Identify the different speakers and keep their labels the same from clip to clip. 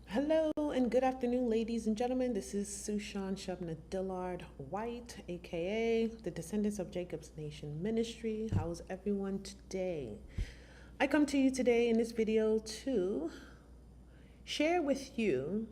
Speaker 1: Hello and good afternoon, ladies and gentlemen. This is Sushan Shabna Dillard White, aka the Descendants of Jacob's Nation Ministry. How's everyone today? I come to you today in this video to share with you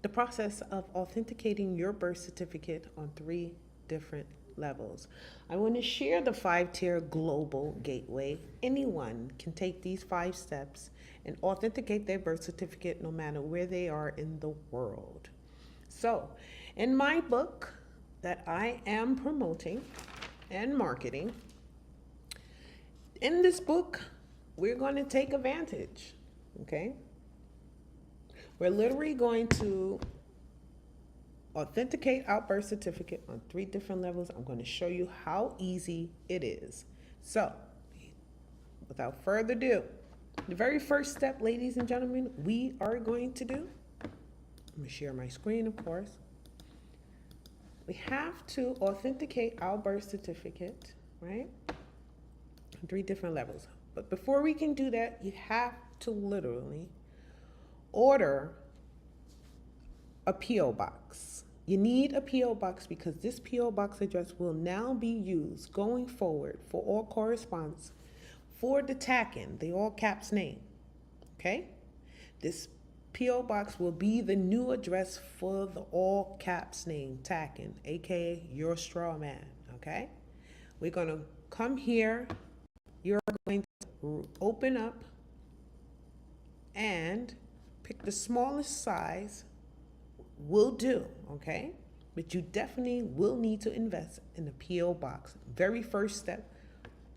Speaker 1: the process of authenticating your birth certificate on three different levels. I want to share the 5-tier global gateway. Anyone can take these 5 steps and authenticate their birth certificate no matter where they are in the world. So, in my book that I am promoting and marketing, in this book, we're going to take advantage, okay? We're literally going to authenticate our birth certificate on 3 different levels. I'm going to show you how easy it is. So, without further ado, the very first step, ladies and gentlemen, we are going to do, I'm going to share my screen, of course. We have to authenticate our birth certificate, right? On 3 different levels. But before we can do that, you have to literally order a P.O. box. You need a P.O. box because this P.O. box address will now be used going forward for all correspondence for the TACN, the all caps name, okay? This P.O. box will be the new address for the all caps name, TACN, aka your straw man, okay? We're gonna come here, you're going to open up and pick the smallest size, will do, okay? But you definitely will need to invest in the P.O. box. Very first step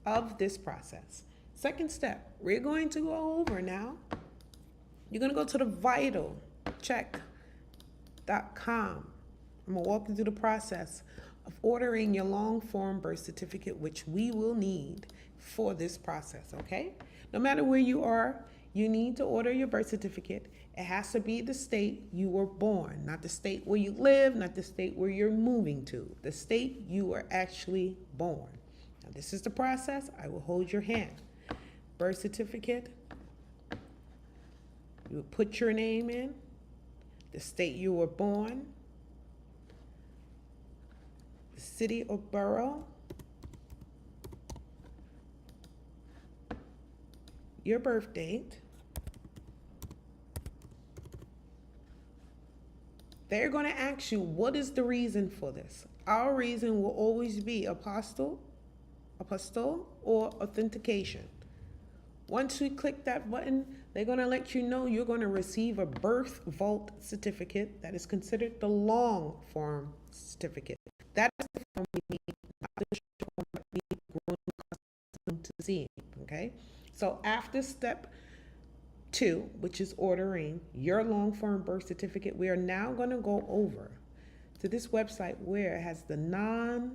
Speaker 1: of this process. Second step, we're going to go over now. You're going to go to the vitalcheck.com. I'm going to walk you through the process of ordering your long form birth certificate, which we will need for this process, okay? No matter where you are, you need to order your birth certificate. It has to be the state you were born, not the state where you live, not the state where you're moving to, the state you were actually born. Now, this is the process. I will hold your hand. Birth certificate, you will put your name in, the state you were born, the city or borough, your birth date. They're going to ask you, what is the reason for this? Our reason will always be apostille, or authentication. Once we click that button, they're going to let you know you're going to receive a birth vault certificate that is considered the long form certificate. That is the form we need, not the short form that we've grown accustomed to seeing, okay? So after step 2, which is ordering your long form birth certificate, we are now going to go over to this website where it has the non-Hague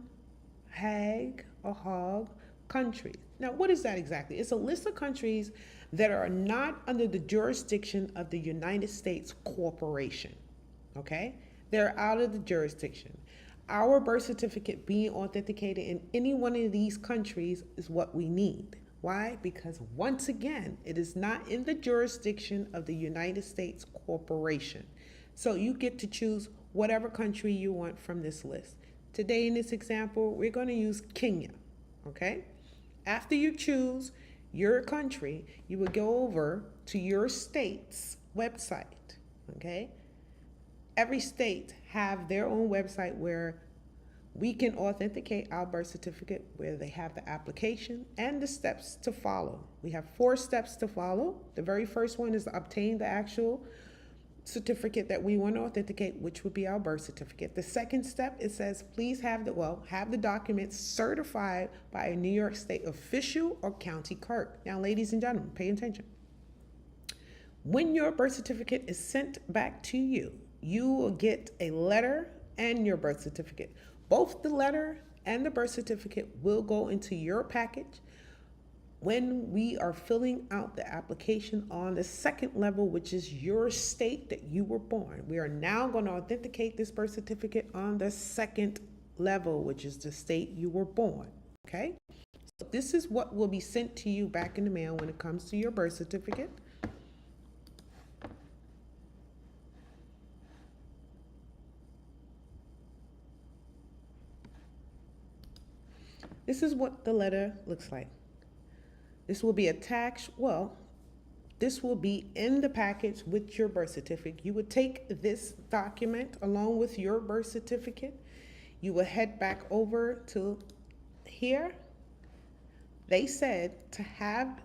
Speaker 1: or Hague countries. Now, what is that exactly? It's a list of countries that are not under the jurisdiction of the United States Corporation, okay? They're out of the jurisdiction. Our birth certificate being authenticated in any one of these countries is what we need. Why? Because once again, it is not in the jurisdiction of the United States Corporation. So you get to choose whatever country you want from this list. Today in this example, we're going to use Kenya, okay? After you choose your country, you will go over to your state's website, okay? Every state have their own website where we can authenticate our birth certificate, where they have the application and the steps to follow. We have 4 steps to follow. The very first one is to obtain the actual certificate that we want to authenticate, which would be our birth certificate. The second step, it says, please have the documents certified by a New York State official or county clerk. Now, ladies and gentlemen, pay attention. When your birth certificate is sent back to you, you will get a letter and your birth certificate. Both the letter and the birth certificate will go into your package when we are filling out the application on the second level, which is your state that you were born. We are now going to authenticate this birth certificate on the second level, which is the state you were born, okay? So this is what will be sent to you back in the mail when it comes to your birth certificate. this is what the letter looks like. This will be attached, well, this will be in the package with your birth certificate. You would take this document along with your birth certificate. You will head back over to here. They said to have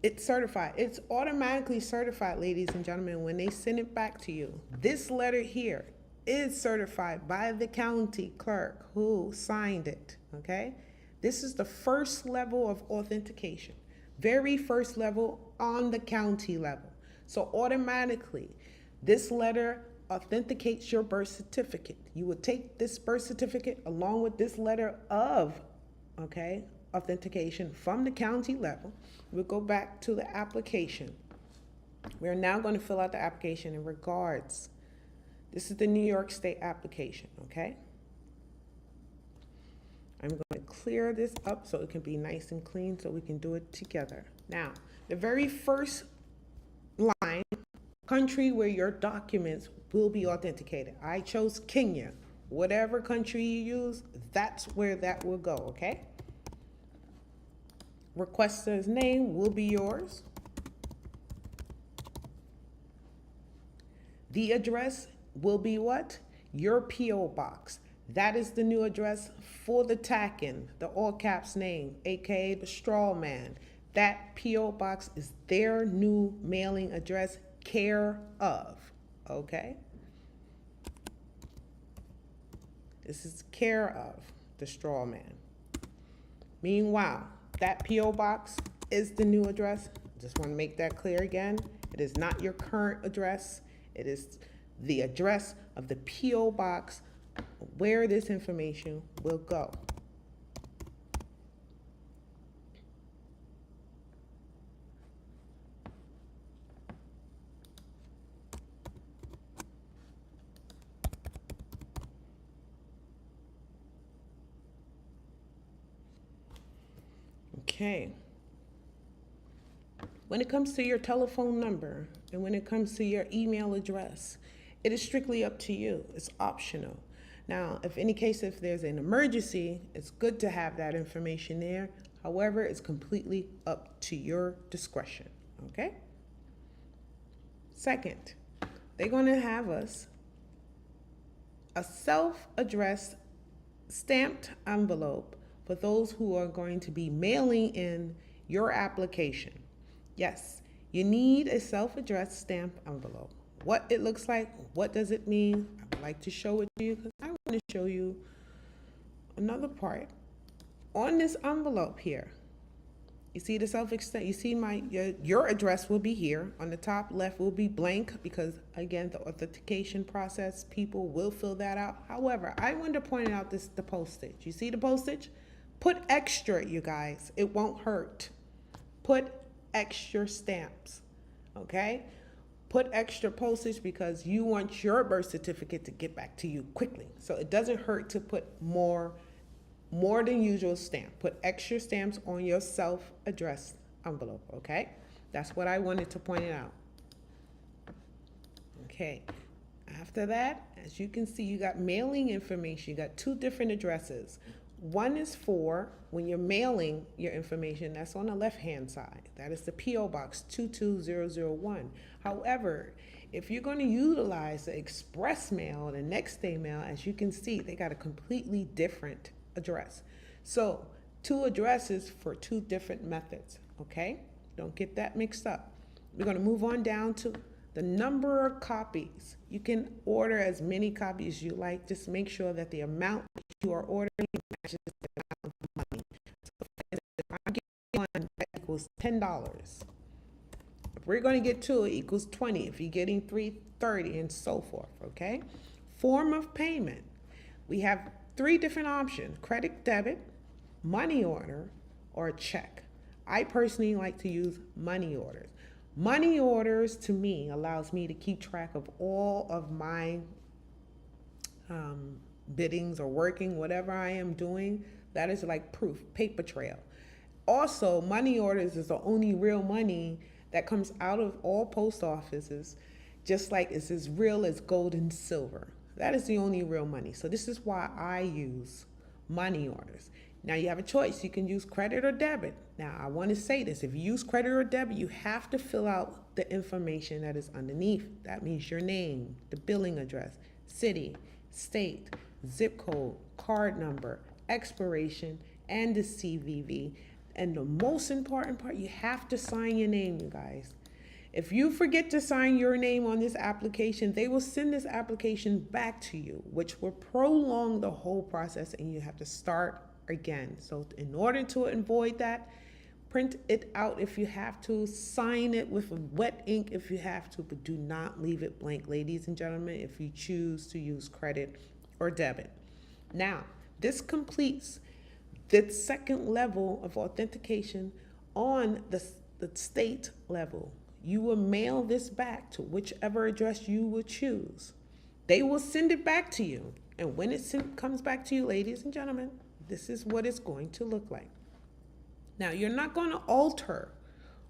Speaker 1: it certified. It's automatically certified, ladies and gentlemen, when they send it back to you. This letter here is certified by the county clerk who signed it, okay? This is the first level of authentication, very first level on the county level. So automatically, this letter authenticates your birth certificate. You would take this birth certificate along with this letter of, okay, authentication from the county level. We'll go back to the application. We're now going to fill out the application in regards. This is the New York State application, okay? I'm going to clear this up so it can be nice and clean so we can do it together. Now, the very first line, country where your documents will be authenticated. I chose Kenya. Whatever country you use, that's where that will go, okay? Requester's name will be yours. The address will be what? Your P.O. box. That is the new address for the tack-in, the all caps name, aka the straw man. That P.O. box is their new mailing address, care of, okay? This is care of the straw man. Meanwhile, that P.O. box is the new address. Just want to make that clear again. It is not your current address. It is the address of the P.O. box where this information will go. Okay. When it comes to your telephone number and when it comes to your email address, it is strictly up to you. It's optional. Now, if there's an emergency, it's good to have that information there. However, it's completely up to your discretion, okay? Second, they're going to have us a self-addressed stamped envelope for those who are going to be mailing in your application. Yes, you need a self-addressed stamped envelope. What it looks like, what does it mean? I would like to show it to you because I want to show you another part. On this envelope here, you see the self-extent, you see your address will be here. On the top left will be blank because, again, the authentication process, people will fill that out. However, I wanted to point out the postage. You see the postage? Put extra, you guys. It won't hurt. Put extra stamps, okay? Put extra postage because you want your birth certificate to get back to you quickly. So it doesn't hurt to put more than usual stamp. Put extra stamps on your self-addressed envelope, okay? That's what I wanted to point out. Okay, after that, as you can see, you got mailing information. You got two different addresses. One is for when you're mailing your information, that's on the left-hand side. That is the P.O. Box 22001. However, if you're going to utilize the express mail, the next day mail, as you can see, they got a completely different address. So, two addresses for two different methods, okay? Don't get that mixed up. We're going to move on down to the number of copies. You can order as many copies as you like. Just make sure that the amount that you are ordering matches the amount of money. So if I'm getting one, that equals $10. If we're going to get two, it equals 20. If you're getting three, 30, and so forth, okay? Form of payment. We have three different options: credit, debit, money order, or a check. I personally like to use money orders. Money orders, to me, allows me to keep track of all of my biddings or working, whatever I am doing. That is like proof, paper trail. Also, money orders is the only real money that comes out of all post offices, just like it's as real as gold and silver. That is the only real money. So this is why I use money orders. Now you have a choice. You can use credit or debit. Now I want to say this. If you use credit or debit, you have to fill out the information that is underneath. That means your name, the billing address, city, state, zip code, card number, expiration, and the CVV. And the most important part, you have to sign your name, you guys. If you forget to sign your name on this application, they will send this application back to you, which will prolong the whole process and you have to start again. So in order to avoid that, print it out if you have to, sign it with wet ink if you have to, but do not leave it blank, ladies and gentlemen, if you choose to use credit or debit. Now, this completes the second level of authentication. On the state level, you will mail this back to whichever address you will choose. They will send it back to you. And when it comes back to you, ladies and gentlemen, this is what it's going to look like. Now, you're not going to alter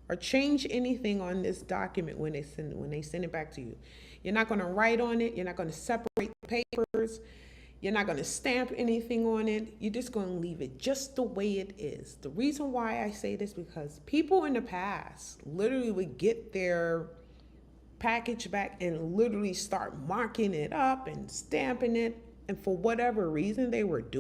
Speaker 1: or change anything on this document when they send it back to you. You're not going to write on it. You're not going to separate the papers. You're not going to stamp anything on it. You're just going to leave it just the way it is. The reason why I say this, because people in the past literally would get their package back and literally start marking it up and stamping it. And for whatever reason they were doing